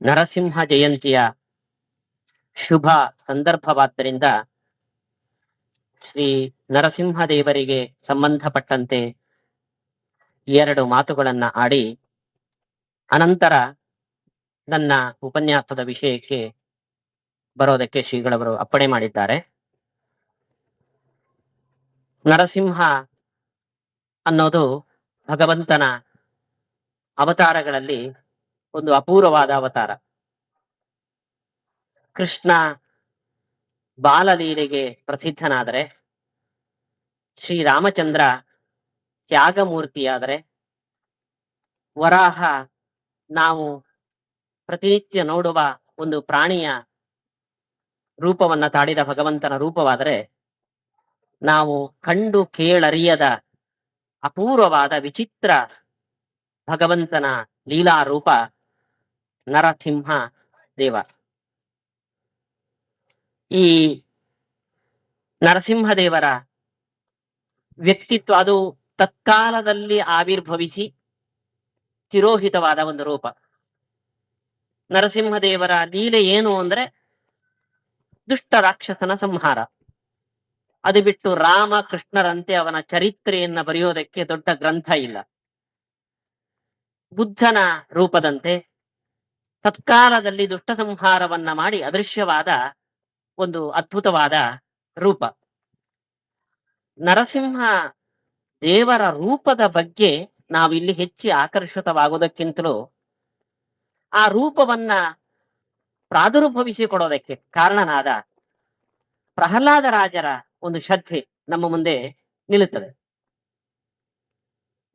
ನರಸಿಂಹ ಜಯಂತಿಯ ಶುಭ ಸಂದರ್ಭವಾದ್ದರಿಂದ ಶ್ರೀ ನರಸಿಂಹ ದೇವರಿಗೆ ಸಂಬಂಧಪಟ್ಟಂತೆ 2 ಮಾತುಗಳನ್ನ ಆಡಿ ಅನಂತರ ನನ್ನ ಉಪನ್ಯಾಸದ ವಿಷಯಕ್ಕೆ ಬರೋದಕ್ಕೆ ಶ್ರೀಗಳವರು ಅಪ್ಪಣೆ ಮಾಡಿದ್ದಾರೆ. ನರಸಿಂಹ ಅನ್ನೋದು ಭಗವಂತನ ಅವತಾರಗಳಲ್ಲಿ ಒಂದು ಅಪೂರ್ವವಾದ ಅವತಾರ. ಕೃಷ್ಣ ಬಾಲಲೀಲೆಗೆ ಪ್ರಸಿದ್ಧನಾದರೆ, ಶ್ರೀರಾಮಚಂದ್ರ ತ್ಯಾಗಮೂರ್ತಿಯಾದರೆ, ವರಾಹ ನಾವು ಪ್ರತಿನಿತ್ಯ ನೋಡುವ ಒಂದು ಪ್ರಾಣಿಯ ರೂಪವನ್ನ ತಾಳಿದ ಭಗವಂತನ ರೂಪವಾದರೆ, ನಾವು ಕಂಡು ಕೇಳರಿಯದ ಅಪೂರ್ವವಾದ ವಿಚಿತ್ರ ಭಗವಂತನ ಲೀಲಾ ರೂಪ ನರಸಿಂಹ ದೇವ. ಈ ನರಸಿಂಹದೇವರ ವ್ಯಕ್ತಿತ್ವ ಅದು ತತ್ಕಾಲದಲ್ಲಿ ಆವಿರ್ಭವಿಸಿ ತಿರೋಹಿತವಾದ ಒಂದು ರೂಪ. ನರಸಿಂಹದೇವರ ಲೀಲೆ ಏನು ಅಂದ್ರೆ ದುಷ್ಟ ರಾಕ್ಷಸನ ಸಂಹಾರ. ಅದು ಬಿಟ್ಟು ರಾಮ ಕೃಷ್ಣರಂತೆ ಅವನ ಚರಿತ್ರೆಯನ್ನ ಬರೆಯೋದಕ್ಕೆ ದೊಡ್ಡ ಗ್ರಂಥ ಇಲ್ಲ. ಬುದ್ಧನ ರೂಪದಂತೆ ತತ್ಕಾಲದಲ್ಲಿ ದುಷ್ಟ ಸಂಹಾರವನ್ನ ಮಾಡಿ ಅದೃಶ್ಯವಾದ ಒಂದು ಅದ್ಭುತವಾದ ರೂಪ. ನರಸಿಂಹ ದೇವರ ರೂಪದ ಬಗ್ಗೆ ನಾವಿಲ್ಲಿ ಹೆಚ್ಚು ಆಕರ್ಷಿತವಾಗುವುದಕ್ಕಿಂತಲೂ ಆ ರೂಪವನ್ನ ಪ್ರಾದುರ್ಭವಿಸಿಕೊಡೋದಕ್ಕೆ ಕಾರಣನಾದ ಪ್ರಹ್ಲಾದ ರಾಜರ ಒಂದು ಶ್ರದ್ಧೆ ನಮ್ಮ ಮುಂದೆ ನಿಲ್ಲುತ್ತದೆ.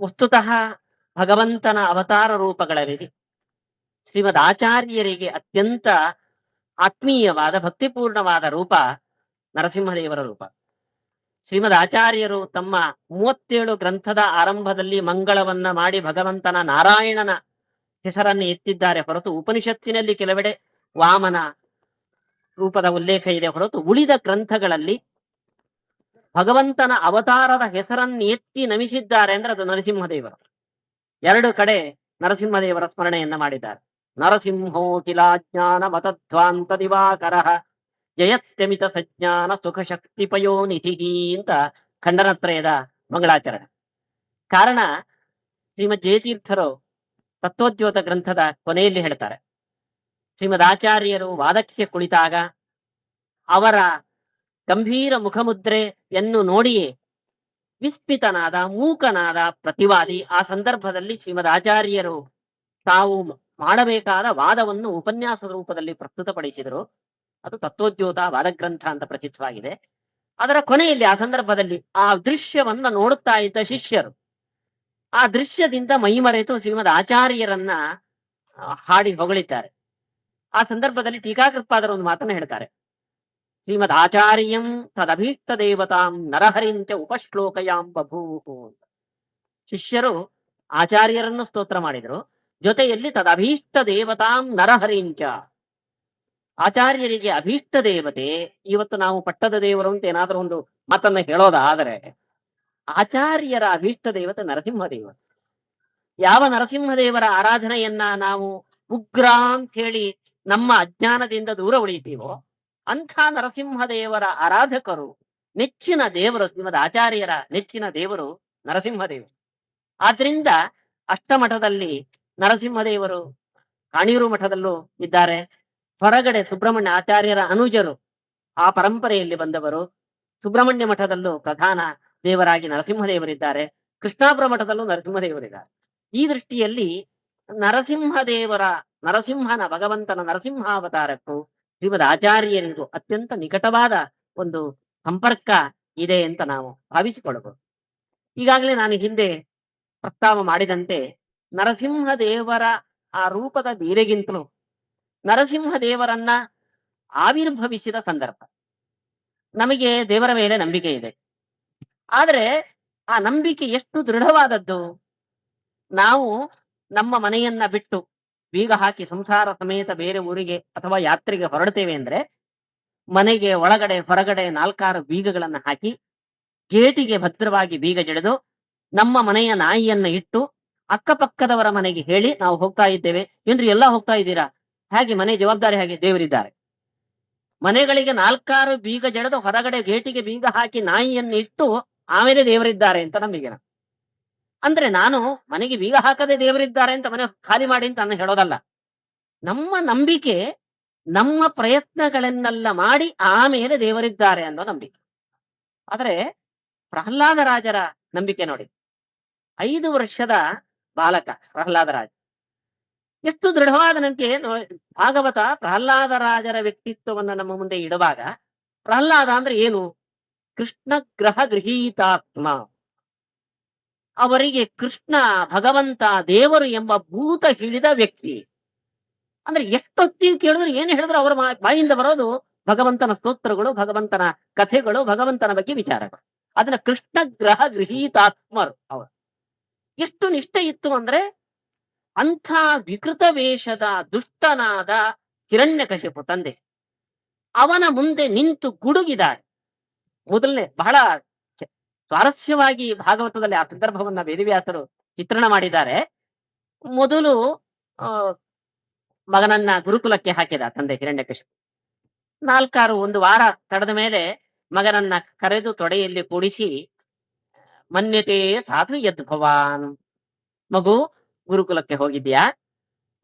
ವಸ್ತುತಃ ಭಗವಂತನ ಅವತಾರ ರೂಪಗಳಲ್ಲಿ ಶ್ರೀಮದ್ ಆಚಾರ್ಯರಿಗೆ ಅತ್ಯಂತ ಆತ್ಮೀಯವಾದ ಭಕ್ತಿಪೂರ್ಣವಾದ ರೂಪ ನರಸಿಂಹದೇವರ ರೂಪ. ಶ್ರೀಮದ್ ಆಚಾರ್ಯರು ತಮ್ಮ 37 ಗ್ರಂಥದ ಆರಂಭದಲ್ಲಿ ಮಂಗಳವನ್ನ ಮಾಡಿ ಭಗವಂತನ ನಾರಾಯಣನ ಹೆಸರನ್ನು ಎತ್ತಿದ್ದಾರೆ ಹೊರತು, ಉಪನಿಷತ್ತಿನಲ್ಲಿ ಕೆಲವೆಡೆ ವಾಮನ ರೂಪದ ಉಲ್ಲೇಖ ಇದೆ ಹೊರತು, ಉಳಿದ ಗ್ರಂಥಗಳಲ್ಲಿ ಭಗವಂತನ ಅವತಾರದ ಹೆಸರನ್ನು ಎತ್ತಿ ನಮಿಸಿದ್ದಾರೆ ಅಂದ್ರೆ ಅದು ನರಸಿಂಹದೇವರು. 2 ಕಡೆ ನರಸಿಂಹದೇವರ ಸ್ಮರಣೆಯನ್ನ ಮಾಡಿದ್ದಾರೆ. ನರಸಿಂಹೋಖಿಲಾಜ್ಞಾನ ಮತಧ್ವಾಂತ ದಿವಾಕರ ಜಯತ್ಯಮಿತ ಸಜ್ಞಾನ ಸುಖ ಶಕ್ತಿ ಪಯೋನಿಧಿ ಅಂತ ಖಂಡನತ್ರಯದ ಮಂಗಳಾಚರಣೆ. ಕಾರಣ ಶ್ರೀಮದ್ ಜಯತೀರ್ಥರು ತತ್ವೋದ್ಯೋತ ಗ್ರಂಥದ ಕೊನೆಯಲ್ಲಿ ಹೇಳ್ತಾರೆ, ಶ್ರೀಮದ್ ಆಚಾರ್ಯರು ವಾದಕ್ಕೆ ಕುಳಿತಾಗ ಅವರ ಗಂಭೀರ ಮುಖಮುದ್ರೆಯನ್ನು ನೋಡಿಯೇ ವಿಸ್ಮಿತನಾದ ಮೂಕನಾದ ಪ್ರತಿವಾದಿ ಆ ಸಂದರ್ಭದಲ್ಲಿ ಶ್ರೀಮದ್ ಆಚಾರ್ಯರು ತಾವು ಮಾಡಬೇಕಾದ ವಾದವನ್ನು ಉಪನ್ಯಾಸದ ರೂಪದಲ್ಲಿ ಪ್ರಸ್ತುತಪಡಿಸಿದರು. ಅದು ತತ್ವೋದ್ಯೋತ ವಾದಗ್ರಂಥ ಅಂತ ಪ್ರಸಿದ್ಧವಾಗಿದೆ. ಅದರ ಕೊನೆಯಲ್ಲಿ ಆ ಸಂದರ್ಭದಲ್ಲಿ ಆ ದೃಶ್ಯವನ್ನ ನೋಡುತ್ತಾ ಇದ್ದ ಶಿಷ್ಯರು ಆ ದೃಶ್ಯದಿಂದ ಮೈಮರೆತು ಶ್ರೀಮದ್ ಆಚಾರ್ಯರನ್ನ ಹಾಡಿ ಹೊಗಳಿದ್ದಾರೆ. ಆ ಸಂದರ್ಭದಲ್ಲಿ ಟೀಕಾಕೃತ್ಪಾದರು ಒಂದು ಮಾತನ್ನು ಹೇಳ್ತಾರೆ, ಶ್ರೀಮದ್ ಆಚಾರ್ಯಂ ತದಭೀಷ್ಟ ದೇವತಾಂ ನರಹರಿಂಚ ಉಪಶ್ಲೋಕಯಾಂ ಬಭೂವು. ಶಿಷ್ಯರು ಆಚಾರ್ಯರನ್ನು ಸ್ತೋತ್ರ ಮಾಡಿದರು, ಜೊತೆಯಲ್ಲಿ ತದಭೀಷ್ಟ ದೇವತಾಂ ನರಹರಿಂಚ, ಆಚಾರ್ಯರಿಗೆ ಅಭೀಷ್ಟ ದೇವತೆ. ಇವತ್ತು ನಾವು ಪಟ್ಟದ ದೇವರು ಅಂತ ಏನಾದರೂ ಒಂದು ಮಾತನ್ನ ಹೇಳೋದಾದರೆ, ಆಚಾರ್ಯರ ಅಭೀಷ್ಟ ದೇವತೆ ನರಸಿಂಹದೇವ. ಯಾವ ನರಸಿಂಹದೇವರ ಆರಾಧನೆಯನ್ನ ನಾವು ಉಗ್ರ ಅಂತ ಹೇಳಿ ನಮ್ಮ ಅಜ್ಞಾನದಿಂದ ದೂರ ಉಳಿತೀವೋ ಅಂಥ ನರಸಿಂಹದೇವರ ಆರಾಧಕರು ನೆಚ್ಚಿನ ದೇವರು ಶ್ರೀಮದ್ ಆಚಾರ್ಯರ ನೆಚ್ಚಿನ ದೇವರು ನರಸಿಂಹದೇವರು. ಆದ್ರಿಂದ ಅಷ್ಟಮಠದಲ್ಲಿ ನರಸಿಂಹದೇವರು ಕಾಣಿಯೂರು ಮಠದಲ್ಲೂ ಇದ್ದಾರೆ. ಹೊರಗಡೆ ಸುಬ್ರಹ್ಮಣ್ಯ ಆಚಾರ್ಯರ ಅನುಜರು ಆ ಪರಂಪರೆಯಲ್ಲಿ ಬಂದವರು. ಸುಬ್ರಹ್ಮಣ್ಯ ಮಠದಲ್ಲೂ ಪ್ರಧಾನ ದೇವರಾಗಿ ನರಸಿಂಹದೇವರಿದ್ದಾರೆ. ಕೃಷ್ಣಾಪುರ ಮಠದಲ್ಲೂ ನರಸಿಂಹದೇವರಿದ್ದಾರೆ. ಈ ದೃಷ್ಟಿಯಲ್ಲಿ ನರಸಿಂಹನ ಭಗವಂತನ ನರಸಿಂಹಾವತಾರಕ್ಕೂ ಶ್ರೀಮದ್ ಆಚಾರ್ಯರಿಗೂ ಅತ್ಯಂತ ನಿಕಟವಾದ ಒಂದು ಸಂಪರ್ಕ ಇದೆ ಅಂತ ನಾವು ಭಾವಿಸಿಕೊಳ್ಳಬಹುದು. ಈಗಾಗಲೇ ನಾನು ಹಿಂದೆ ಪ್ರಸ್ತಾವ ಮಾಡಿದಂತೆ ನರಸಿಂಹದೇವರ ಆ ರೂಪದ ಬೇರೆಗಿಂತಲೂ ನರಸಿಂಹದೇವರನ್ನ ಆವಿರ್ಭವಿಸಿದ ಸಂದರ್ಭ. ನಮಗೆ ದೇವರ ಮೇಲೆ ನಂಬಿಕೆ ಇದೆ, ಆದರೆ ಆ ನಂಬಿಕೆ ಎಷ್ಟು ದೃಢವಾದದ್ದು. ನಾವು ನಮ್ಮ ಮನೆಯನ್ನ ಬಿಟ್ಟು ಬೀಗ ಹಾಕಿ ಸಂಸಾರ ಸಮೇತ ಬೇರೆ ಊರಿಗೆ ಅಥವಾ ಯಾತ್ರೆಗೆ ಹೊರಡ್ತೇವೆ ಅಂದ್ರೆ ಮನೆಗೆ ಒಳಗಡೆ ಹೊರಗಡೆ 4-6 ಬೀಗಗಳನ್ನ ಹಾಕಿ ಗೇಟಿಗೆ ಭದ್ರವಾಗಿ ಬೀಗ ಜಡಿದು ನಮ್ಮ ಮನೆಯ ನಾಯಿಯನ್ನ ಇಟ್ಟು ಅಕ್ಕಪಕ್ಕದವರ ಮನೆಗೆ ಹೇಳಿ ನಾವು ಹೋಗ್ತಾ ಇದ್ದೇವೆ. ಏನ್ರಿ ಎಲ್ಲ ಹೋಗ್ತಾ ಇದ್ದೀರಾ? ಹಾಗೆ ಮನೆ ಜವಾಬ್ದಾರಿ ಹಾಗೆ ದೇವರಿದ್ದಾರೆ. ಮನೆಗಳಿಗೆ ನಾಲ್ಕಾರು ಬೀಗ ಜಡಿದು ಹೊರಗಡೆ ಗೇಟಿಗೆ ಬೀಗ ಹಾಕಿ ನಾಯಿಯನ್ನು ಇಟ್ಟು ಆಮೇಲೆ ದೇವರಿದ್ದಾರೆ ಅಂತ ನಂಬಿಕೆ. ಅಂದ್ರೆ ನಾನು ಮನೆಗೆ ಬೀಗ ಹಾಕದೆ ದೇವರಿದ್ದಾರೆ ಅಂತ ಮನೆ ಖಾಲಿ ಮಾಡಿ ಅಂತ ನಾನು ಹೇಳೋದಲ್ಲ. ನಮ್ಮ ನಂಬಿಕೆ ನಮ್ಮ ಪ್ರಯತ್ನಗಳನ್ನೆಲ್ಲ ಮಾಡಿ ಆಮೇಲೆ ದೇವರಿದ್ದಾರೆ ಅನ್ನೋ ನಂಬಿಕೆ. ಆದ್ರೆ ಪ್ರಹ್ಲಾದ ರಾಜರ ನಂಬಿಕೆ ನೋಡಿ. 5 ವರ್ಷದ ಬಾಲಕ ಪ್ರಹ್ಲಾದ ರಾಜ. ಎಷ್ಟು ದೃಢವಾದ ನಂಬಿಕೆ. ಭಾಗವತ ಪ್ರಹ್ಲಾದ ರಾಜರ ವ್ಯಕ್ತಿತ್ವವನ್ನು ನಮ್ಮ ಮುಂದೆ ಇಡುವಾಗ, ಪ್ರಹ್ಲಾದ ಅಂದ್ರೆ ಏನು? ಕೃಷ್ಣ ಗ್ರಹ ಗೃಹೀತಾತ್ಮ. ಅವರಿಗೆ ಕೃಷ್ಣ, ಭಗವಂತ, ದೇವರು ಎಂಬ ಭೂತ ಹಿಡಿದ ವ್ಯಕ್ತಿ. ಅಂದ್ರೆ ಎಷ್ಟೊತ್ತಿ ಕೇಳಿದ್ರು ಏನು ಹೇಳಿದ್ರು ಅವರ ಬಾಯಿಂದ ಬರೋದು ಭಗವಂತನ ಸ್ತೋತ್ರಗಳು, ಭಗವಂತನ ಕಥೆಗಳು, ಭಗವಂತನ ಬಗ್ಗೆ ವಿಚಾರಗಳು. ಅದನ್ನ ಕೃಷ್ಣ ಗ್ರಹ ಗೃಹೀತಾತ್ಮರು ಅವರು. ಎಷ್ಟು ನಿಷ್ಠೆ ಇತ್ತು ಅಂದ್ರೆ, ಅಂಥ ವಿಕೃತ ವೇಷದ ದುಷ್ಟನಾದ ಹಿರಣ್ಯಕಶಿಪು ತಂದೆ ಅವನ ಮುಂದೆ ನಿಂತು ಗುಡುಗಿದ್ದಾರೆ. ಮೊದಲನೇ ಬಹಳ ಸ್ವಾರಸ್ಯವಾಗಿ ಭಾಗವತದಲ್ಲಿ ಆ ಸಂದರ್ಭವನ್ನ ವೇದವ್ಯಾಸರು ಚಿತ್ರಣ ಮಾಡಿದ್ದಾರೆ. ಮೊದಲು ಆ ಮಗನನ್ನ ಗುರುಕುಲಕ್ಕೆ ಹಾಕಿದ ತಂದೆ ಹಿರಣ್ಯಕಶಿಪು. 1 ವಾರ ತಡೆದ ಮೇಲೆ ಮಗನನ್ನ ಕರೆದು ತೊಡೆಯಲ್ಲಿ ಕೂಡಿಸಿ, ಮನ್ಯತೆ ಸಾಧು ಯದ್ಭವಾನ್, ಮಗು ಗುರುಕುಲಕ್ಕೆ ಹೋಗಿದ್ಯಾ?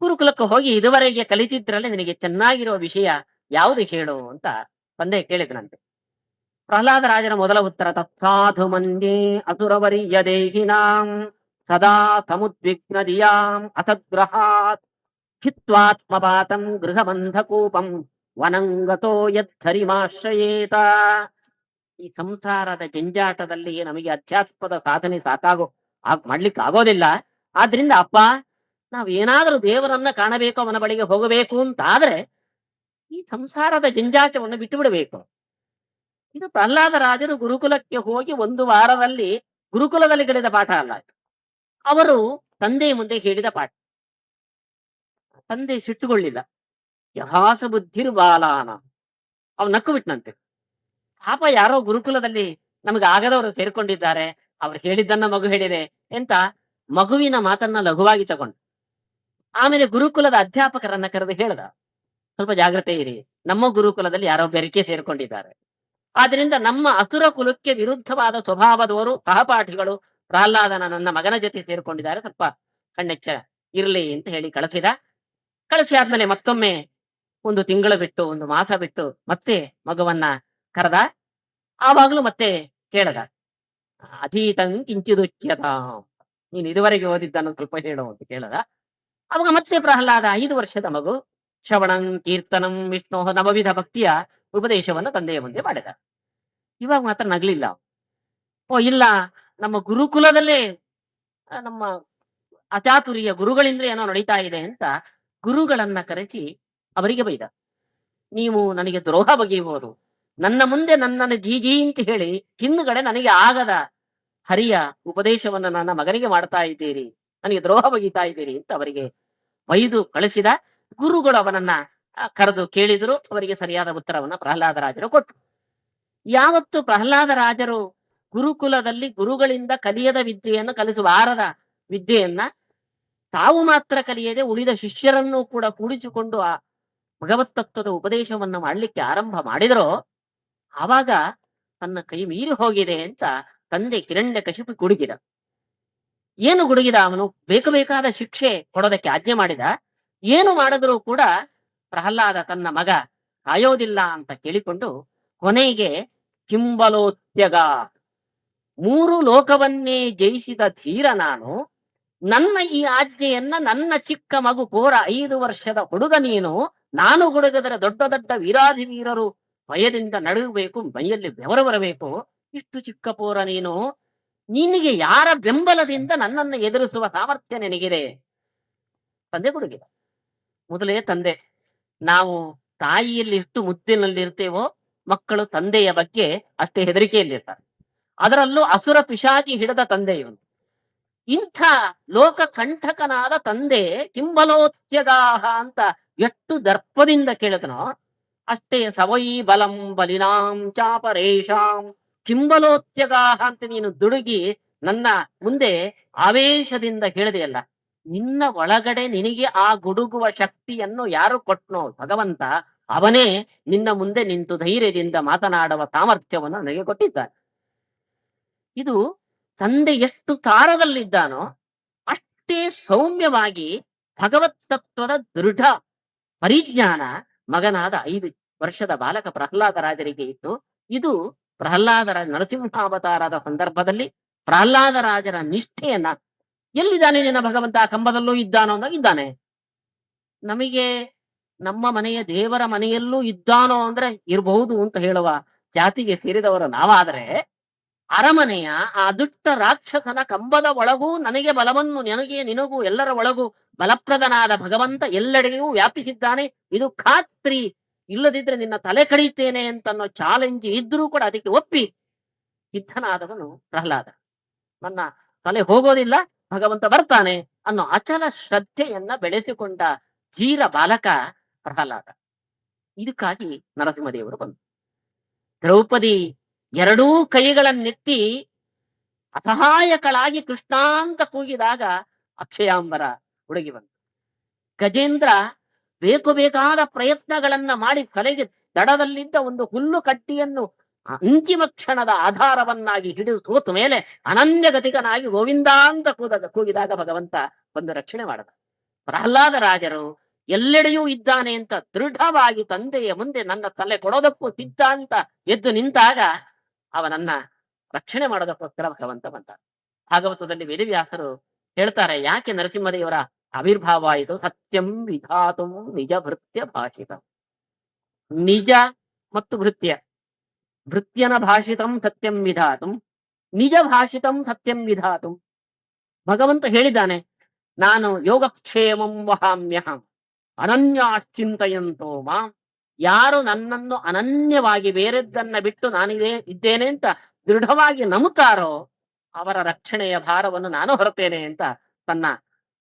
ಗುರುಕುಲಕ್ಕೆ ಹೋಗಿ ಇದುವರೆಗೆ ಕಲಿತಿದ್ರಲ್ಲಿ ನಿನಗೆ ಚೆನ್ನಾಗಿರುವ ವಿಷಯ ಯಾವುದು ಹೇಳು ಅಂತ ತಂದೆ ಕೇಳಿದನಂತೆ. ಪ್ರಹ್ಲಾದ ರಾಜನ ಮೊದಲ ಉತ್ತರ, ತತ್ಸಾಧು ಮನ್ಯೇ ಅಸುರವರಿಯ ದೇಹಿನಾಂ ಸದಾ ಸಮುದ್ವಿಗ್ನದಿಯಾಂ ಅಸದ್ಗ್ರಹಾತ್ ಹಿತ್ವಾತ್ಮಪಾತಂ ಗೃಹಬಂಧಕೂಪಂ ವನಂಗತೋ ಯದ್ಧರಿಮಾಶ್ರಯೇತ. ಈ ಸಂಸಾರದ ಜಂಜಾಟದಲ್ಲಿ ನಮಗೆ ಅಧ್ಯಾತ್ಮದ ಸಾಧನೆ ಮಾಡ್ಲಿಕ್ಕೆ ಆಗೋದಿಲ್ಲ. ಆದ್ರಿಂದ ಅಪ್ಪ, ನಾವೇನಾದ್ರೂ ದೇವರನ್ನ ಕಾಣಬೇಕು, ಅವನ ಬಳಿಗೆ ಹೋಗಬೇಕು ಅಂತಾದ್ರೆ ಈ ಸಂಸಾರದ ಜಂಜಾಟವನ್ನು ಬಿಟ್ಟು ಬಿಡಬೇಕು. ಇದು ಪ್ರಹ್ಲಾದ ರಾಜರು ಗುರುಕುಲಕ್ಕೆ ಹೋಗಿ 1 ವಾರದಲ್ಲಿ ಗುರುಕುಲದಲ್ಲಿ ಕಲಿತ ಪಾಠ ಅಲ್ಲ, ಅವರು ತಂದೆಯ ಮುಂದೆ ಹೇಳಿದ ಪಾಠ. ತಂದೆ ಸಿಟ್ಟುಗೊಳ್ಳಿಲ್ಲ. ಯಥಾಸ ಬುದ್ಧಿರ್ಬಾಲಾನ, ಅವ್ ನಕ್ಕು ಬಿಟ್ನಂತೆ. ಪಾಪ ಯಾರೋ ಗುರುಕುಲದಲ್ಲಿ ನಮಗೆ ಆಗದವರು ಸೇರ್ಕೊಂಡಿದ್ದಾರೆ, ಅವ್ರು ಹೇಳಿದ್ದನ್ನ ಮಗು ಹೇಳಿದೆ ಎಂತ ಮಗುವಿನ ಮಾತನ್ನ ಲಘುವಾಗಿ ತಗೊಂಡು ಆಮೇಲೆ ಗುರುಕುಲದ ಅಧ್ಯಾಪಕರನ್ನ ಕರೆದು ಹೇಳ್ದ, ಸ್ವಲ್ಪ ಜಾಗ್ರತೆ ಇರಿ, ನಮ್ಮ ಗುರುಕುಲದಲ್ಲಿ ಯಾರೋ ಬೆರಕೆ ಸೇರ್ಕೊಂಡಿದ್ದಾರೆ. ಆದ್ರಿಂದ ನಮ್ಮ ಅಸುರ ಕುಲಕ್ಕೆ ವಿರುದ್ಧವಾದ ಸ್ವಭಾವದವರು ಸಹಪಾಠಿಗಳು ಪ್ರಹ್ಲಾದನ ನನ್ನ ಮಗನ ಜೊತೆ ಸೇರ್ಕೊಂಡಿದ್ದಾರೆ, ಸ್ವಲ್ಪ ಕಣ್ಣೆಚ್ಚ ಇರ್ಲಿ ಅಂತ ಹೇಳಿ ಕಳಿಸಿ ಆದ್ಮೇಲೆ ಮತ್ತೊಮ್ಮೆ 1 ತಿಂಗಳು ಬಿಟ್ಟು, 1 ಮಾಸ ಬಿಟ್ಟು ಮತ್ತೆ ಮಗುವನ್ನ ಕರೆದ. ಆವಾಗ್ಲೂ ಮತ್ತೆ ಕೇಳದ, ಅಧೀತಂ ಕಿಂಚಿದುಚ್ಯತ, ನೀನು ಇದುವರೆಗೆ ಓದಿದ್ದನ್ನು ಸ್ವಲ್ಪ ಹೇಳು ಅಂತ ಕೇಳದ. ಅವಾಗ ಮತ್ತೆ ಪ್ರಹ್ಲಾದ 5 ವರ್ಷದ ಮಗು ಶ್ರವಣಂ ಕೀರ್ತನಂ ವಿಷ್ಣು ನವವಿಧ ಭಕ್ತಿಯ ಉಪದೇಶವನ್ನು ತಂದೆಯ ಮುಂದೆ ಮಾಡಿದ. ಇವಾಗ ಮಾತ್ರ ನಗ್ಲಿಲ್ಲ. ಓ ಇಲ್ಲ, ನಮ್ಮ ಗುರುಕುಲದಲ್ಲೇ ನಮ್ಮ ಅಚಾತುರ್ಯ ಗುರುಗಳಿಂದ ಏನೋ ನಡೀತಾ ಇದೆ ಅಂತ ಗುರುಗಳನ್ನ ಕರೆಸಿ ಅವರಿಗೆ ಬೈದ. ನೀವು ನನಗೆ ದ್ರೋಹ ಬಗೆಯುವುದು, ನನ್ನ ಮುಂದೆ ನನ್ನನ್ನು ಜೀಜಿ ಅಂತ ಹೇಳಿ ಹಿಂದುಗಡೆ ನನಗೆ ಆಗದ ಹರಿಯ ಉಪದೇಶವನ್ನು ನನ್ನ ಮಗನಿಗೆ ಮಾಡ್ತಾ ಇದ್ದೀರಿ, ನನಗೆ ದ್ರೋಹ ಬಗೀತಾ ಇದ್ದೀರಿ ಅಂತ ಅವರಿಗೆ ಬೈದು ಕಳಿಸಿದ. ಗುರುಗಳು ಅವನನ್ನ ಕರೆದು ಕೇಳಿದ್ರು. ಅವರಿಗೆ ಸರಿಯಾದ ಉತ್ತರವನ್ನ ಪ್ರಹ್ಲಾದ ರಾಜರು ಕೊಟ್ಟರು. ಯಾವತ್ತು ಪ್ರಹ್ಲಾದ ರಾಜರು ಗುರುಕುಲದಲ್ಲಿ ಗುರುಗಳಿಂದ ಕಲಿಯದ ವಿದ್ಯೆಯನ್ನು, ಕಲಿಸಬಾರದ ವಿದ್ಯೆಯನ್ನ ತಾವು ಮಾತ್ರ ಕಲಿಯದೆ ಉಳಿದ ಶಿಷ್ಯರನ್ನು ಕೂಡ ಕೂಡಿಸಿಕೊಂಡು ಆ ಭಗವತ್ ತತ್ವದ ಉಪದೇಶವನ್ನು ಮಾಡಲಿಕ್ಕೆ ಆರಂಭ ಮಾಡಿದರೋ, ಆವಾಗ ತನ್ನ ಕೈ ಮೀರಿ ಹೋಗಿದೆ ಅಂತ ತಂದೆ ಹಿರಣ್ಯಕಶಿಪು ಗುಡುಗಿದ. ಏನು ಗುಡುಗಿದ? ಅವನು ಬೇಕಾದ ಶಿಕ್ಷೆ ಕೊಡೋದಕ್ಕೆ ಆಜ್ಞೆ ಮಾಡಿದ. ಏನು ಮಾಡಿದ್ರೂ ಕೂಡ ಪ್ರಹ್ಲಾದ ತನ್ನ ಮಗ ಕಾಯೋದಿಲ್ಲ ಅಂತ ಕೇಳಿಕೊಂಡು ಕೊನೆಗೆ ಕಿಂಬಲೋತ್ಯಗ, 3 ಲೋಕವನ್ನೇ ಜಯಿಸಿದ ಧೀರ ನಾನು, ನನ್ನ ಈ ಆಜ್ಞೆಯನ್ನ ನನ್ನ ಚಿಕ್ಕ ಮಗು ಕೋರ 5 ವರ್ಷದ ಹುಡುಗ ನೀನು, ನಾನು ಗುಡುಗದರೆ ದೊಡ್ಡ ದೊಡ್ಡ ವೀರಾಧಿವೀರರು ಭಯದಿಂದ ನಡುಗಬೇಕು, ಮೈಯಲ್ಲಿ ಬೆವರು ಬರಬೇಕು, ಇಷ್ಟು ಚಿಕ್ಕ ಪೋರ ನೀನು, ನಿನಗೆ ಯಾರ ಬೆಂಬಲದಿಂದ ನನ್ನನ್ನು ಎದುರಿಸುವ ಸಾಮರ್ಥ್ಯ ನಿನಗಿದೆ? ತಂದೆ ಗುಡುಗಿದ. ಮೊದಲೇ ತಂದೆ, ನಾವು ತಾಯಿಯಲ್ಲಿ ಎಷ್ಟು ಮುದ್ದಿನಲ್ಲಿರ್ತೇವೋ ಮಕ್ಕಳು ತಂದೆಯ ಬಗ್ಗೆ ಅಷ್ಟೇ ಹೆದರಿಕೆಯಲ್ಲಿರ್ತಾರೆ. ಅದರಲ್ಲೂ ಅಸುರ ಪಿಶಾಚಿ ಹಿಡಿದ ತಂದೆ ಇವನು. ಇಂಥ ಲೋಕ ಕಂಠಕನಾದ ತಂದೆ ಕಿಂಬಲೋತ್ಯಗಾಹ ಅಂತ ಎಷ್ಟು ದರ್ಪದಿಂದ ಕೇಳಿದನೋ ಅಷ್ಟೇ. ಸವೈ ಬಲಂ ಬಲಿನಾಂ ಚಾಪರೇಶಾಂ ಕಿಂಬಲೋತ್ಯಗಾಹ ಅಂತ ನೀನು ದುಡುಗಿ ನನ್ನ ಮುಂದೆ ಆವೇಶದಿಂದ ಹೇಳಿದೆಯಲ್ಲ, ನಿನ್ನ ಒಳಗಡೆ ನಿನಗೆ ಆ ಗುಡುಗುವ ಶಕ್ತಿಯನ್ನು ಯಾರು ಕೊಟ್ನೋ ಭಗವಂತ, ಅವನೇ ನಿನ್ನ ಮುಂದೆ ನಿಂತು ಧೈರ್ಯದಿಂದ ಮಾತನಾಡುವ ಸಾಮರ್ಥ್ಯವನ್ನು ನನಗೆ ಕೊಟ್ಟಿದ್ದಾನೆ. ಇದು ತಂದೆ ಎಷ್ಟು ತಾರದಲ್ಲಿದ್ದಾನೋ ಅಷ್ಟೇ ಸೌಮ್ಯವಾಗಿ ಭಗವತ್ ತತ್ವದ ದೃಢ ಪರಿಜ್ಞಾನ ಮಗನಾದ 5 ವರ್ಷದ ಬಾಲಕ ಪ್ರಹ್ಲಾದರಾಜರಿಗೆ ಇತ್ತು. ಇದು ಪ್ರಹ್ಲಾದರಾಜ ನರಸಿಂಹಾವತಾರದ ಸಂದರ್ಭದಲ್ಲಿ ಪ್ರಹ್ಲಾದರಾಜರ ನಿಷ್ಠೆಯನ್ನ, ಎಲ್ಲಿದ್ದಾನೆ ನಿನ್ನ ಭಗವಂತ, ಆ ಕಂಬದಲ್ಲೂ ಇದ್ದಾನೋ ಅಂದಾಗ ಇದ್ದಾನೆ. ನಮಗೆ ನಮ್ಮ ಮನೆಯ ದೇವರ ಮನೆಯಲ್ಲೂ ಇದ್ದಾನೋ ಅಂದ್ರೆ ಇರಬಹುದು ಅಂತ ಹೇಳುವ ಜಾತಿಗೆ ಸೇರಿದವರು ನಾವಾದರೆ, ಅರಮನೆಯ ಆ ದುಷ್ಟ ರಾಕ್ಷಸನ ಕಂಬದ ಒಳಗೂ ನನಗೆ ಬಲವನ್ನು, ನನಗೆ ನಿನಗೂ ಎಲ್ಲರ ಒಳಗೂ ಬಲಪ್ರದನಾದ ಭಗವಂತ ಎಲ್ಲೆಡೆಯೂ ವ್ಯಾಪಿಸಿದ್ದಾನೆ, ಇದು ಖಾತ್ರಿ. ಇಲ್ಲದಿದ್ರೆ ನಿನ್ನ ತಲೆ ಕಡಿತೇನೆ ಅಂತನ್ನೋ ಚಾಲೆಂಜ್ ಇದ್ರೂ ಕೂಡ ಅದಕ್ಕೆ ಒಪ್ಪಿ ಸಿದ್ಧನಾದವನು ಪ್ರಹ್ಲಾದ. ನನ್ನ ತಲೆ ಹೋಗೋದಿಲ್ಲ, ಭಗವಂತ ಬರ್ತಾನೆ ಅನ್ನೋ ಅಚಲ ಶ್ರದ್ಧೆಯನ್ನ ಬೆಳೆಸಿಕೊಂಡ ಧೀರ ಬಾಲಕ ಪ್ರಹ್ಲಾದ. ಇದಕ್ಕಾಗಿ ನರಸಿಂಹದೇವರು ಬಂದರು. ದ್ರೌಪದಿ ಎರಡೂ ಕೈಗಳನ್ನೆತ್ತಿ ಅಸಹಾಯಕಳಾಗಿ ಕೃಷ್ಣ ಅಂತ ಕೂಗಿದಾಗ ಅಕ್ಷಯಾಂಬರ ಹುಡುಗಿ ಬಂತು. ಗಜೇಂದ್ರ ಬೇಕಾದ ಪ್ರಯತ್ನಗಳನ್ನ ಮಾಡಿ ಕಲೆಗೆ ದಡದಲ್ಲಿದ್ದ ಒಂದು ಹುಲ್ಲು ಕಟ್ಟಿಯನ್ನು ಅಂತಿಮ ಕ್ಷಣದ ಆಧಾರವನ್ನಾಗಿ ಹಿಡಿದು ಸೋತ ಮೇಲೆ ಅನನ್ಯಗತಿಕನಾಗಿ ಗೋವಿಂದ ಅಂತ ಕೂಗಿದಾಗ ಭಗವಂತ ಒಂದು ರಕ್ಷಣೆ ಮಾಡದ. ಪ್ರಹ್ಲಾದ ರಾಜರು ಎಲ್ಲೆಡೆಯೂ ಇದ್ದಾನೆ ಅಂತ ದೃಢವಾಗಿ ತಂದೆಯ ಮುಂದೆ ನನ್ನ ತಲೆ ಕೊಡೋದಕ್ಕೂ ಸಿದ್ಧ ಅಂತ ಎದ್ದು ನಿಂತಾಗ ಅವನನ್ನ ರಕ್ಷಣೆ ಮಾಡೋದಕ್ಕೋಸ್ಕರ ಭಗವಂತ ಬಂದ. ಭಾಗವತದಲ್ಲಿ ವೇದವ್ಯಾಸರು ಹೇಳ್ತಾರೆ, ಯಾಕೆ ನರಸಿಂಹದೇವರ ಆವಿರ್ಭಾವ ಆಯಿತು? ಸತ್ಯಂ ವಿಧಾತು ನಿಜ ಭೃತ್ಯ ಭಾಷಿತಂ. ನಿಜ ಮತ್ತು ಭೃತ್ಯ, ಭೃತ್ಯನ ಭಾಷಿತಂ ಸತ್ಯಂ ವಿಧಾತು, ನಿಜ ಭಾಷಿತಂ ಸತ್ಯಂ ವಿಧಾತು. ಭಗವಂತ ಹೇಳಿದ್ದಾನೆ, ನಾನು ಯೋಗಕ್ಷೇಮಂ ವಹಾಮ್ಯಹಂ ಅನನ್ಯಾಶ್ಚಿಂತಯಂತೋ ಮಾಂ. ಯಾರು ನನ್ನನ್ನು ಅನನ್ಯವಾಗಿ ಬೇರೆದ್ದನ್ನ ಬಿಟ್ಟು ನಾನಿದೆ ಇದ್ದೇನೆ ಅಂತ ದೃಢವಾಗಿ ನಂಬುತ್ತಾರೋ ಅವರ ರಕ್ಷಣೆಯ ಭಾರವನ್ನು ನಾನು ಹೊರತೇನೆ ಅಂತ ತನ್ನ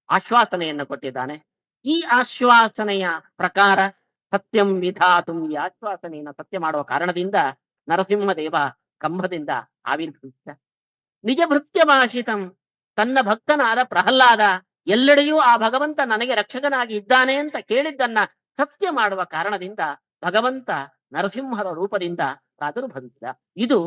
ಆಶ್ವಾಸನೆಯನ್ನು ಕೊಟ್ಟಿದ್ದಾನೆ. ಈ ಆಶ್ವಾಸನೆಯ ಪ್ರಕಾರ ಸತ್ಯಂ ವಿಧಾತು, ಈ ಆಶ್ವಾಸನೆಯನ್ನು ಸತ್ಯ ಮಾಡುವ ಕಾರಣದಿಂದ ನರಸಿಂಹದೇವ ಕಂಬದಿಂದ ಆವಿರ್ಭವಿಸಿದ. ನಿಜ ಭೃತ್ಯ ಭಾಷಿತಂ, ತನ್ನ ಭಕ್ತನಾದ ಪ್ರಹ್ಲಾದ ಎಲ್ಲೆಡೆಯೂ ಆ ಭಗವಂತ ನನಗೆ ರಕ್ಷಕನಾಗಿ ಇದ್ದಾನೆ ಅಂತ ಕೇಳಿದ್ದನ್ನ ಸತ್ಯ ಮಾಡುವ ಕಾರಣದಿಂದ ಭಗವಂತ ನರಸಿಂಹರ ರೂಪದಿಂದ ಪ್ರಾದುರ್ಭವಿಸಿದ. ಇದು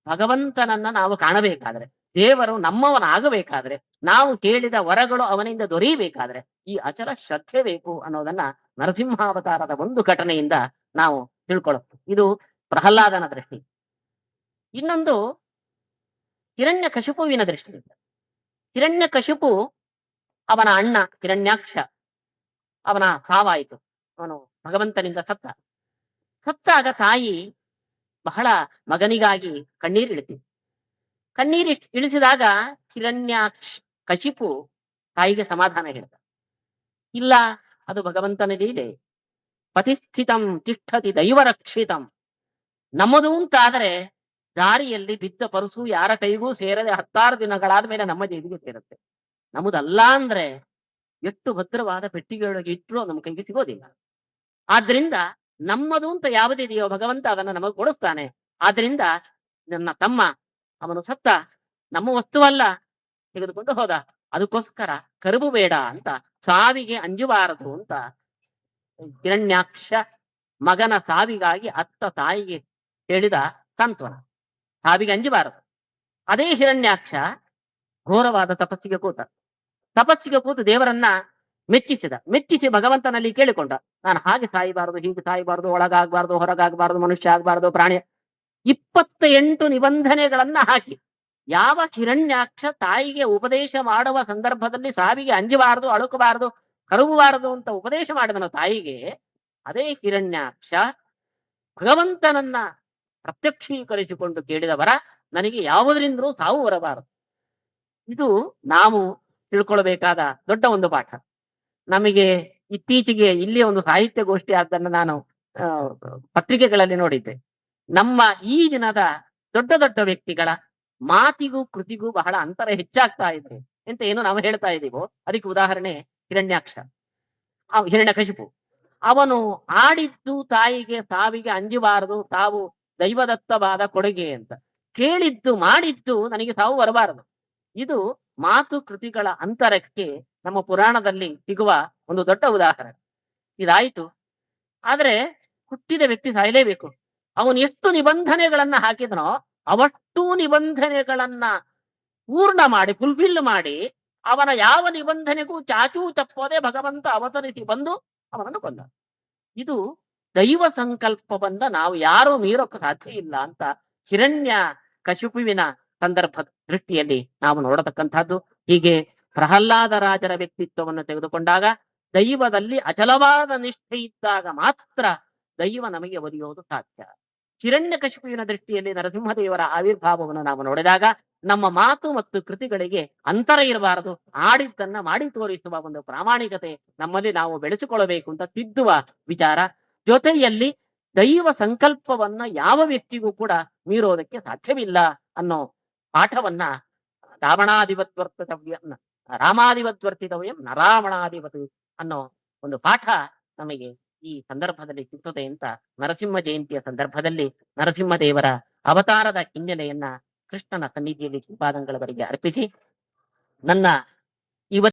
ಭಗವಂತನನ್ನ ನಾವು ಕಾಣಬೇಕಾದ್ರೆ, ದೇವರು ನಮ್ಮವನಾಗಬೇಕಾದ್ರೆ, ನಾವು ಕೇಳಿದ ವರಗಳು ಅವನಿಂದ ದೊರೆಯಬೇಕಾದ್ರೆ ಈ ಅಚಲ ಶ್ರದ್ಧೆ ಬೇಕು ಅನ್ನೋದನ್ನ ನರಸಿಂಹಾವತಾರದ ಒಂದು ಘಟನೆಯಿಂದ ನಾವು ತಿಳ್ಕೊಳ್ಳಬಹುದು. ಇದು ಪ್ರಹ್ಲಾದನ ದೃಷ್ಟಿ. ಇನ್ನೊಂದು ಹಿರಣ್ಯಕಶಿಪುವಿನ ದೃಷ್ಟಿಯಿಂದ. ಹಿರಣ್ಯಕಶಿಪು ಅವನ ಅಣ್ಣ ಹಿರಣ್ಯಾಕ್ಷ, ಅವನ ಸಾವಾಯಿತು. ಅವನು ಭಗವಂತನಿಂದ ಸತ್ತಾಗ ತಾಯಿ ಬಹಳ ಮಗನಿಗಾಗಿ ಕಣ್ಣೀರಿಳಿತಿದ್ದ. ಕಣ್ಣೀರು ಇಳಿಸಿದಾಗ ಕಶಿಪು ತಾಯಿಗೆ ಸಮಾಧಾನ ಹೇಳ್ದ, ಇಲ್ಲ, ಅದು ಭಗವಂತನದೇ ಇದೆ. ಪತಿಸ್ಥಿತಂ ತಿಷ್ಠತಿ ದೈವರಕ್ಷಿತಂ. ನಮ್ಮದು ಅಂತಾದರೆ ದಾರಿಯಲ್ಲಿ ಬಿದ್ದ ಪರಸು ಯಾರ ಕೈಗೂ ಸೇರದೆ 16 ದಿನಗಳಾದ ಮೇಲೆ ನಮ್ಮ ಜೈಲಿಗೆ ಸೇರುತ್ತೆ. ನಮ್ಮದಲ್ಲ ಅಂದ್ರೆ ಎಷ್ಟು ಭದ್ರವಾದ ಪೆಟ್ಟಿಗೆಯೊಳಗೆ ಇಟ್ಟರು ನಮ್ಮ ಕೈಗೆ ಸಿಗೋದಿಲ್ಲ. ಆದ್ರಿಂದ ನಮ್ಮದು ಅಂತ ಯಾವುದಿದೆಯೋ ಭಗವಂತ ಅದನ್ನ ನಮಗೆ ಕೊಡಿಸ್ತಾನೆ. ಆದ್ರಿಂದ ನನ್ನ ತಮ್ಮ ಅವನು ಸತ್ತ, ನಮ್ಮ ವಸ್ತುವಲ್ಲ, ತೆಗೆದುಕೊಂಡು ಹೋದ. ಅದಕ್ಕೋಸ್ಕರ ಕರುಬು ಬೇಡ ಅಂತ, ಸಾವಿಗೆ ಅಂಜಬಾರದು ಅಂತ ಹಿರಣ್ಯಾಕ್ಷ ಮಗನ ಸಾವಿಗಾಗಿ ಅತ್ತ ತಾಯಿಗೆ ಹೇಳಿದ ಸಾಂತ್ವನ. ಸಾವಿಗೆ ಅಂಜಬಾರದು. ಅದೇ ಹಿರಣ್ಯಾಕ್ಷ ಘೋರವಾದ ತಪಸ್ಸಿಗೆ ಕೂತು ದೇವರನ್ನ ಮೆಚ್ಚಿಸಿ ಭಗವಂತನಲ್ಲಿ ಕೇಳಿಕೊಂಡ, ನಾನು ಹಾಗೆ ಸಾಯಬಾರದು, ಹೀಗೆ ಸಾಯಬಾರದು, ಒಳಗಾಗಬಾರದು, ಹೊರಗಾಗಬಾರದು, ಮನುಷ್ಯ ಆಗಬಾರದು, ಪ್ರಾಣಿ. 28 ನಿಬಂಧನೆಗಳನ್ನ ಹಾಕಿ ಯಾವ ಹಿರಣ್ಯಾಕ್ಷ ತಾಯಿಗೆ ಉಪದೇಶ ಮಾಡುವ ಸಂದರ್ಭದಲ್ಲಿ ಸಾವಿಗೆ ಅಂಜಬಾರದು, ಅಳುಕಬಾರದು, ಕರುಗಬಾರದು ಅಂತ ಉಪದೇಶ ಮಾಡಿದನು ತಾಯಿಗೆ, ಅದೇ ಹಿರಣ್ಯಾಕ್ಷ ಭಗವಂತನನ್ನ ಪ್ರತ್ಯಕ್ಷೀಕರಿಸಿಕೊಂಡು ಕೇಳಿದವರ ನನಗೆ ಯಾವುದರಿಂದಲೂ ಸಾವು ಬರಬಾರದು. ಇದು ನಾವು ತಿಳ್ಕೊಳ್ಬೇಕಾದ ದೊಡ್ಡ ಒಂದು ಪಾಠ. ನಮಗೆ ಇತ್ತೀಚೆಗೆ ಇಲ್ಲಿ ಒಂದು ಸಾಹಿತ್ಯ ಗೋಷ್ಠಿ ಆದ್ದನ್ನು ನಾನು ಪತ್ರಿಕೆಗಳಲ್ಲಿ ನೋಡಿದ್ದೆ. ನಮ್ಮ ಈ ದಿನದ ದೊಡ್ಡ ವ್ಯಕ್ತಿಗಳ ಮಾತಿಗೂ ಕೃತಿಗೂ ಬಹಳ ಅಂತರ ಹೆಚ್ಚಾಗ್ತಾ ಇದೆ ಅಂತ ಏನು ನಾವು ಹೇಳ್ತಾ ಇದ್ದೀವೋ ಅದಕ್ಕೆ ಉದಾಹರಣೆ ಹಿರಣ್ಯಕಶಿಪು. ಅವನು ಆಡಿದ್ದು ತಾಯಿಗೆ ಸಾವಿಗೆ ಅಂಜಬಾರದು, ತಾವು ದೈವದತ್ತವಾದ ಕೊಡುಗೆ ಅಂತ. ಕೇಳಿದ್ದು ಮಾಡಿದ್ದು ನನಗೆ ಸಾವು ಬರಬಾರದು. ಇದು ಮಾತು ಕೃತಿಗಳ ಅಂತರಕ್ಕೆ ನಮ್ಮ ಪುರಾಣದಲ್ಲಿ ಸಿಗುವ ಒಂದು ದೊಡ್ಡ ಉದಾಹರಣೆ. ಇದಾಯಿತು. ಆದ್ರೆ ಹುಟ್ಟಿದ ವ್ಯಕ್ತಿ ಸಾಯಲೇಬೇಕು. ಅವನು ಎಷ್ಟು ನಿಬಂಧನೆಗಳನ್ನ ಹಾಕಿದನೋ ಅವಷ್ಟೂ ನಿಬಂಧನೆಗಳನ್ನ ಪೂರ್ಣ ಮಾಡಿ, ಫುಲ್ಫಿಲ್ ಮಾಡಿ, ಅವನ ಯಾವ ನಿಬಂಧನೆಗೂ ಚಾಚೂ ತಪ್ಪದೆ ಭಗವಂತ ಅವತರಿಸಿ ಬಂದು ಅವನನ್ನು ಕೊಂದ. ಇದು ದೈವ ಸಂಕಲ್ಪವನ್ನ ನಾವು ಯಾರೂ ಮೀರೋಕೆ ಸಾಧ್ಯ ಇಲ್ಲ ಅಂತ ಹಿರಣ್ಯ ಕಶಿಪುವಿನ ಸಂದರ್ಭ ದೃಷ್ಟಿಯಲ್ಲಿ ನಾವು ನೋಡತಕ್ಕಂಥದ್ದು. ಹೀಗೆ ಪ್ರಹ್ಲಾದ ರಾಜರ ವ್ಯಕ್ತಿತ್ವವನ್ನು ತೆಗೆದುಕೊಂಡಾಗ ದೈವದಲ್ಲಿ ಅಚಲವಾದ ನಿಷ್ಠೆ ಇದ್ದಾಗ ಮಾತ್ರ ದೈವ ನಮಗೆ ಒಲಿಯೋದು ಸಾಧ್ಯ. ಹಿರಣ್ಯಕಶಿಪುವಿನ ದೃಷ್ಟಿಯಲ್ಲಿ ನರಸಿಂಹದೇವರ ಆವಿರ್ಭಾವವನ್ನು ನಾವು ನೋಡಿದಾಗ ನಮ್ಮ ಮಾತು ಮತ್ತು ಕೃತಿಗಳಿಗೆ ಅಂತರ ಇರಬಾರದು, ಆಡಿದ್ದನ್ನ ಮಾಡಿ ತೋರಿಸುವ ಒಂದು ಪ್ರಾಮಾಣಿಕತೆ ನಮ್ಮಲ್ಲಿ ನಾವು ಬೆಳೆಸಿಕೊಳ್ಳಬೇಕು ಅಂತ ತಿದ್ದುವ ವಿಚಾರ. ಜೊತೆಯಲ್ಲಿ ದೈವ ಸಂಕಲ್ಪವನ್ನ ಯಾವ ವ್ಯಕ್ತಿಗೂ ಕೂಡ ಮೀರೋದಕ್ಕೆ ಸಾಧ್ಯವಿಲ್ಲ ಅನ್ನೋ ಪಾಠವನ್ನ ರಾವಣಾಧಿಪತ್ವರ್ತವ್ಯ ರಾಮಾಧಿಪತ್ವರ್ತಿತವ್ಯಂ ನರಾವಣಾಧಿಪತಿ ಅನ್ನೋ ಒಂದು ಪಾಠ ನಮಗೆ ಈ ಸಂದರ್ಭದಲ್ಲಿ ಸಿಗ್ತದೆ ಅಂತ ನರಸಿಂಹ ಜಯಂತಿಯ ಸಂದರ್ಭದಲ್ಲಿ ನರಸಿಂಹದೇವರ ಅವತಾರದ ಹಿನ್ನೆಲೆಯನ್ನ ಕೃಷ್ಣನ ಸನ್ನಿಧಿಯಲ್ಲಿ ಶ್ರೀಪಾದಂಗಳವರಿಗೆ ಅರ್ಪಿಸಿ ನನ್ನ ಇವತ್ತು